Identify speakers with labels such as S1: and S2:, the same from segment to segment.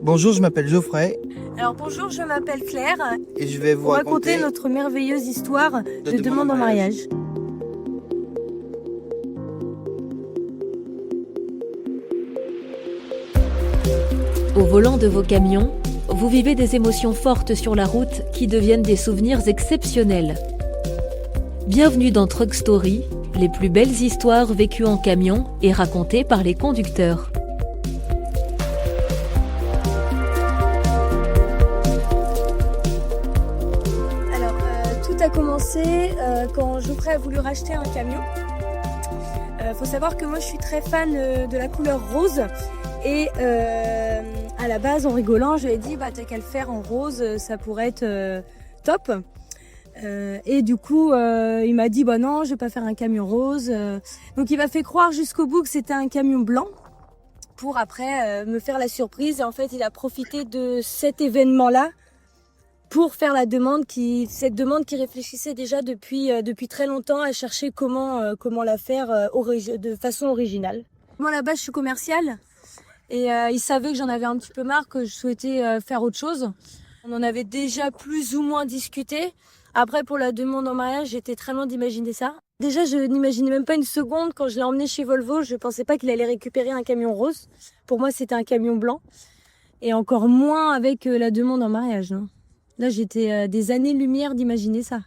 S1: Bonjour, je m'appelle Geoffrey
S2: Alors bonjour, je m'appelle Claire.
S1: et je vais vous
S2: Pour raconter
S1: raconter
S2: notre merveilleuse histoire
S1: de
S2: de demande en mariage.
S3: Au volant de vos camions, vous vivez des émotions fortes sur la route qui deviennent des souvenirs exceptionnels. Bienvenue dans Truck Story, les plus belles histoires vécues en camion et racontées par les conducteurs.
S2: Alors tout a commencé quand Geoffrey a voulu racheter un camion. Faut savoir que moi je suis très fan de la couleur rose. Et à la base, en rigolant, je lui ai dit t'as qu'à le faire en rose, ça pourrait être top. Et du coup, il m'a dit non, je vais pas faire un camion rose. Donc il m'a fait croire jusqu'au bout que c'était un camion blanc pour après me faire la surprise. Et en fait, il a profité de cet événement-là pour faire cette demande qui réfléchissait déjà depuis très longtemps à chercher comment la faire de façon originale. Moi, à la base, je suis commerciale. Et il savait que j'en avais un petit peu marre, que je souhaitais faire autre chose. On en avait déjà plus ou moins discuté. Après, pour la demande en mariage, j'étais très loin d'imaginer ça. Déjà, je n'imaginais même pas une seconde quand je l'ai emmené chez Volvo. Je pensais pas qu'il allait récupérer un camion rose. Pour moi, c'était un camion blanc. Et encore moins avec la demande en mariage. Non. Là, j'étais des années-lumière d'imaginer ça.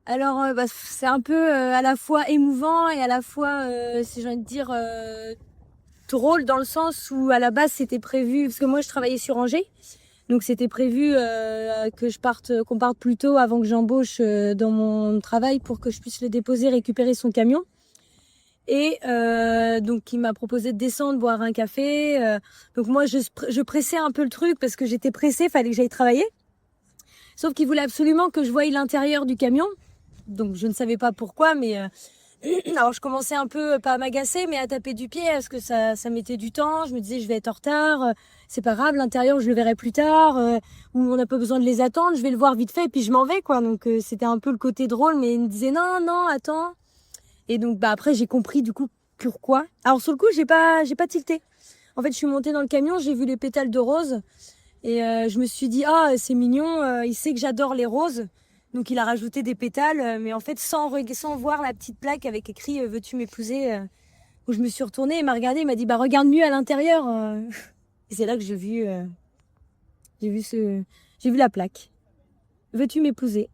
S2: Alors, c'est un peu à la fois émouvant et à la fois, si j'ai envie de dire... drôle dans le sens où à la base c'était prévu, parce que moi je travaillais sur Angers, donc c'était prévu qu'on parte plus tôt avant que j'embauche dans mon travail pour que je puisse le déposer, récupérer son camion. Et donc il m'a proposé de descendre boire un café. Donc moi je pressais un peu le truc parce que j'étais pressée, fallait que j'aille travailler. Sauf qu'il voulait absolument que je voie l'intérieur du camion, donc je ne savais pas pourquoi, mais alors je commençais un peu, pas à m'agacer, mais à taper du pied parce que ça mettait du temps. Je me disais je vais être en retard, c'est pas grave, l'intérieur je le verrai plus tard, ou on n'a pas besoin de les attendre, je vais le voir vite fait et puis je m'en vais quoi. Donc c'était un peu le côté drôle, mais il me disait non, attends. Et donc après j'ai compris du coup pourquoi. Alors sur le coup j'ai pas tilté. En fait je suis montée dans le camion, j'ai vu les pétales de rose et je me suis dit c'est mignon, il sait que j'adore les roses. Donc il a rajouté des pétales, mais en fait sans voir la petite plaque avec écrit « Veux-tu m'épouser ?» Où je me suis retournée, il m'a regardé, il m'a dit « Regarde mieux à l'intérieur !» Et c'est là que j'ai vu la plaque. « Veux-tu m'épouser ?»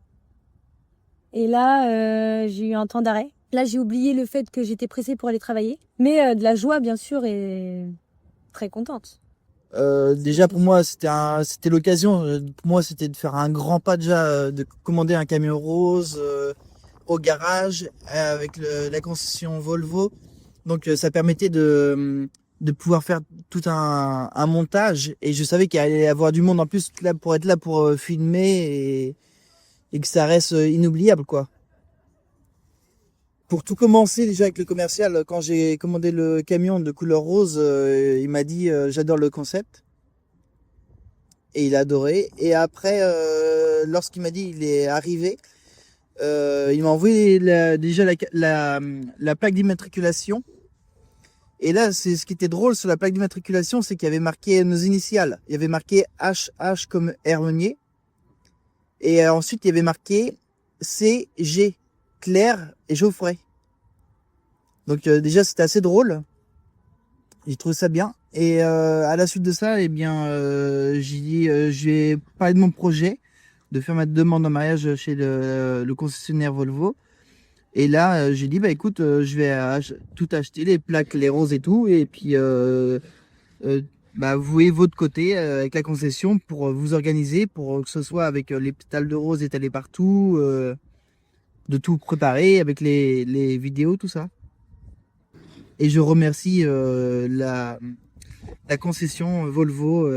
S2: Et là, j'ai eu un temps d'arrêt. Là, j'ai oublié le fait que j'étais pressée pour aller travailler. Mais de la joie, bien sûr, et très contente.
S1: Déjà pour moi c'était l'occasion. Pour moi c'était de faire un grand pas déjà, de commander un camion rose au garage avec la concession Volvo. Donc ça permettait de pouvoir faire tout un montage et je savais qu'il allait y avoir du monde en plus là pour être là pour filmer et que ça reste inoubliable quoi. Pour tout commencer déjà avec le commercial, quand j'ai commandé le camion de couleur rose, il m'a dit j'adore le concept et il a adoré. Et après, lorsqu'il m'a dit il est arrivé, il m'a envoyé déjà la plaque d'immatriculation. Et là, c'est ce qui était drôle sur la plaque d'immatriculation, c'est qu'il y avait marqué nos initiales. Il y avait marqué HH comme Hermenier. Et ensuite, il y avait marqué CG. Claire et Geoffrey. Donc déjà c'était assez drôle. J'ai trouvé ça bien. Et à la suite de ça, j'ai dit je vais parler de mon projet de faire ma demande en mariage chez le concessionnaire Volvo. Et là j'ai dit écoute, je vais tout acheter, les plaques, les roses et tout, et puis vous voyez votre côté avec la concession pour vous organiser, pour que ce soit avec les pétales de rose étalés partout. De tout préparer avec les vidéos, tout ça. Et je remercie la concession Volvo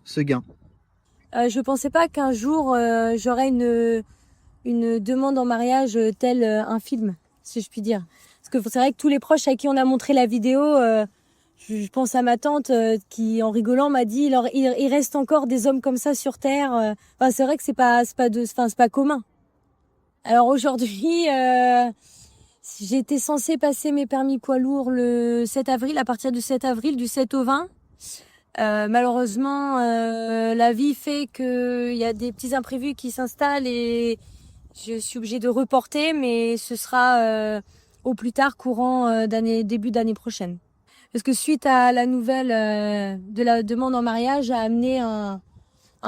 S1: Seguin.
S2: Je pensais pas qu'un jour j'aurais une demande en mariage telle un film, si je puis dire. Parce que c'est vrai que tous les proches à qui on a montré la vidéo, je pense à ma tante qui, en rigolant, m'a dit il reste encore des hommes comme ça sur Terre. C'est vrai que c'est pas commun. Alors aujourd'hui, j'étais censée passer mes permis poids lourds le 7 avril, à partir du 7 avril, du 7 au 20. Malheureusement, la vie fait qu'il y a des petits imprévus qui s'installent et je suis obligée de reporter, mais ce sera au plus tard courant début d'année prochaine. Parce que suite à la nouvelle de la demande en mariage, a amené un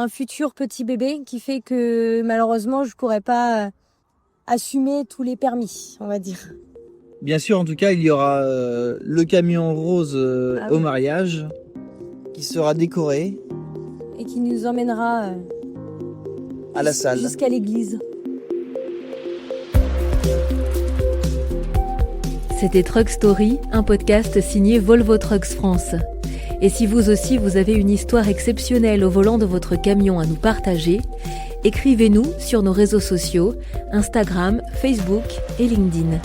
S2: futur petit bébé qui fait que malheureusement je pourrais pas assumer tous les permis, on va dire.
S1: Bien sûr, en tout cas, il y aura le camion rose au mariage qui sera décoré.
S2: Et qui nous emmènera
S1: à la salle.
S2: Jusqu'à l'église.
S3: C'était Truck Story, un podcast signé Volvo Trucks France. Et si vous aussi vous avez une histoire exceptionnelle au volant de votre camion à nous partager, écrivez-nous sur nos réseaux sociaux, Instagram, Facebook et LinkedIn.